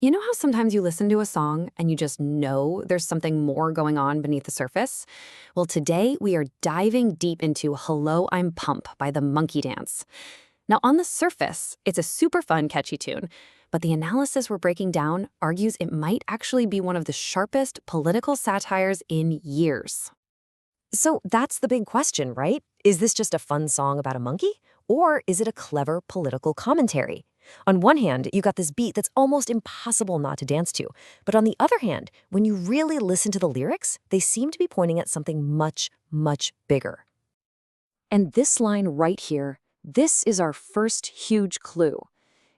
You know how sometimes you listen to a song and you just know there's something more going on beneath the surface? Well, today we are diving deep into Hello, I'm Pump by the Monkey Dance. Now, on the surface, it's a super fun, catchy tune, but the analysis we're breaking down argues it might actually be one of the sharpest political satires in years. So that's the big question, right? Is this just a fun song about a monkey? Or is it a clever political commentary? On one hand, you got this beat that's almost impossible not to dance to. But on the other hand, when you really listen to the lyrics, they seem to be pointing at something much, much bigger. And this line right here, this is our first huge clue.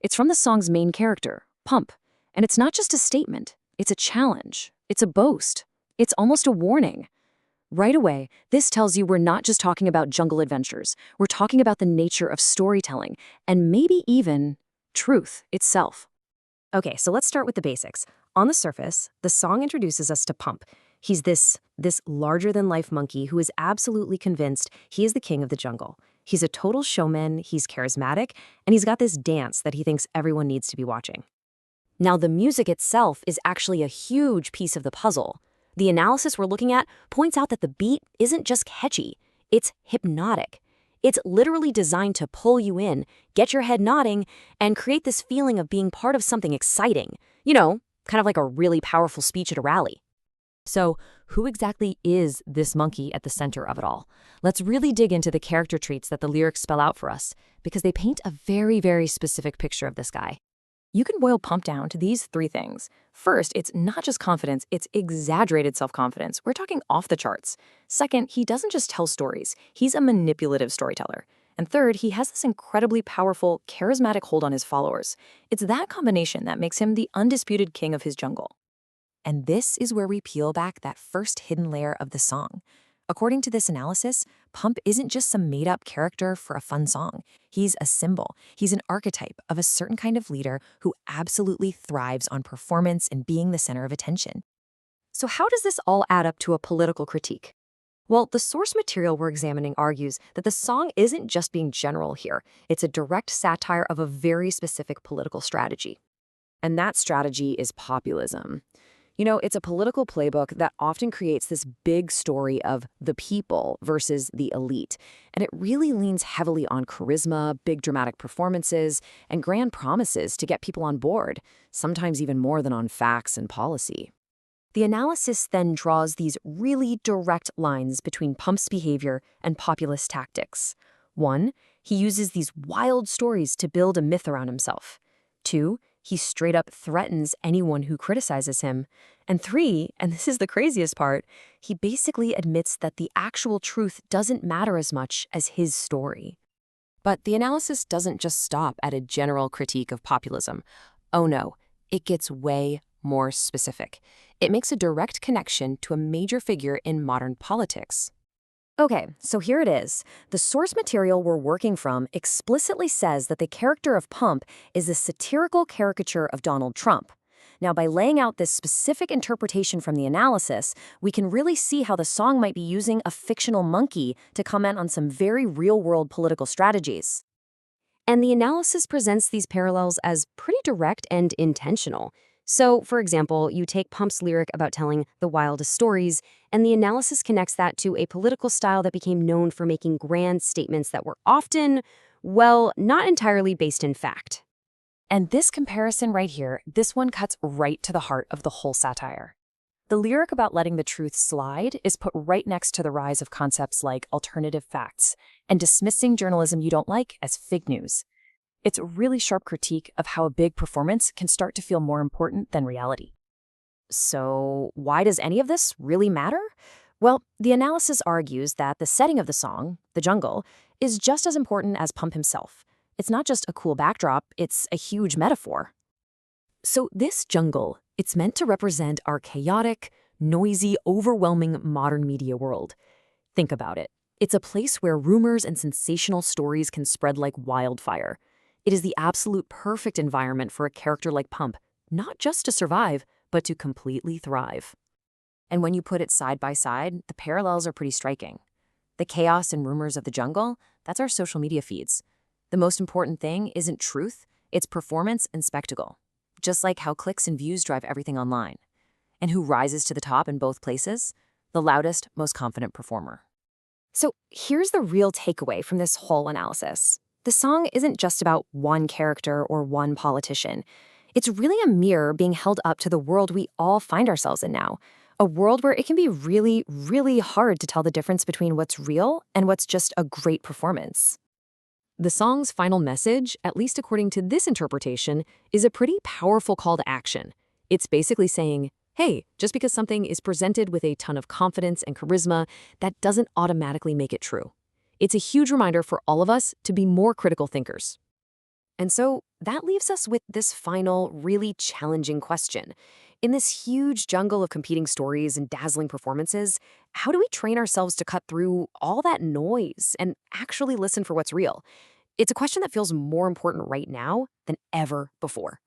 It's from the song's main character, Pump. And it's not just a statement, it's a challenge, it's a boast, it's almost a warning. Right away, this tells you we're not just talking about jungle adventures. We're talking about the nature of storytelling, and maybe even truth itself. Okay, so let's start with the basics. On the surface, the song introduces us to Pump. He's this larger-than-life monkey who is absolutely convinced he is the king of the jungle. He's a total showman, he's charismatic, and he's got this dance that he thinks everyone needs to be watching. Now, the music itself is actually a huge piece of the puzzle. The analysis we're looking at points out that the beat isn't just catchy, it's hypnotic. It's literally designed to pull you in, get your head nodding, and create this feeling of being part of something exciting. You know, kind of like a really powerful speech at a rally. So, who exactly is this monkey at the center of it all? Let's really dig into the character traits that the lyrics spell out for us, because they paint a very, very specific picture of this guy. You can boil Pump down to these three things. First, it's not just confidence, it's exaggerated self-confidence. We're talking off the charts. Second, he doesn't just tell stories, he's a manipulative storyteller. And third, he has this incredibly powerful, charismatic hold on his followers. It's that combination that makes him the undisputed king of his jungle. And this is where we peel back that first hidden layer of the song. According to this analysis, Pump isn't just some made-up character for a fun song. He's a symbol. He's an archetype of a certain kind of leader who absolutely thrives on performance and being the center of attention. So how does this all add up to a political critique? Well, the source material we're examining argues that the song isn't just being general here. It's a direct satire of a very specific political strategy. And that strategy is populism. You know, it's a political playbook that often creates this big story of the people versus the elite. And it really leans heavily on charisma, big dramatic performances, and grand promises to get people on board, sometimes even more than on facts and policy. The analysis then draws these really direct lines between Pump's behavior and populist tactics. 1, he uses these wild stories to build a myth around himself. 2, he straight up threatens anyone who criticizes him. And 3, and this is the craziest part, he basically admits that the actual truth doesn't matter as much as his story. But the analysis doesn't just stop at a general critique of populism. Oh no, it gets way more specific. It makes a direct connection to a major figure in modern politics. Okay, so here it is. The source material we're working from explicitly says that the character of Pump is a satirical caricature of Donald Trump. Now, by laying out this specific interpretation from the analysis, we can really see how the song might be using a fictional monkey to comment on some very real-world political strategies. And the analysis presents these parallels as pretty direct and intentional. So, for example, you take Pump's lyric about telling the wildest stories, and the analysis connects that to a political style that became known for making grand statements that were often, well, not entirely based in fact. And this comparison right here, this one cuts right to the heart of the whole satire. The lyric about letting the truth slide is put right next to the rise of concepts like alternative facts and dismissing journalism you don't like as fake news. It's a really sharp critique of how a big performance can start to feel more important than reality. So, why does any of this really matter? Well, the analysis argues that the setting of the song, the jungle, is just as important as Pump himself. It's not just a cool backdrop, it's a huge metaphor. So this jungle, it's meant to represent our chaotic, noisy, overwhelming modern media world. Think about it. It's a place where rumors and sensational stories can spread like wildfire. It is the absolute perfect environment for a character like Pump, not just to survive, but to completely thrive. And when you put it side by side, the parallels are pretty striking. The chaos and rumors of the jungle, that's our social media feeds. The most important thing isn't truth, it's performance and spectacle. just like how clicks and views drive everything online. And who rises to the top in both places? The loudest, most confident performer. So here's the real takeaway from this whole analysis. The song isn't just about one character or one politician. It's really a mirror being held up to the world we all find ourselves in now. A world where it can be really, really hard to tell the difference between what's real and what's just a great performance. The song's final message, at least according to this interpretation, is a pretty powerful call to action. It's basically saying, hey, just because something is presented with a ton of confidence and charisma, that doesn't automatically make it true. It's a huge reminder for all of us to be more critical thinkers. And so that leaves us with this final, really challenging question. In this huge jungle of competing stories and dazzling performances, how do we train ourselves to cut through all that noise and actually listen for what's real? It's a question that feels more important right now than ever before.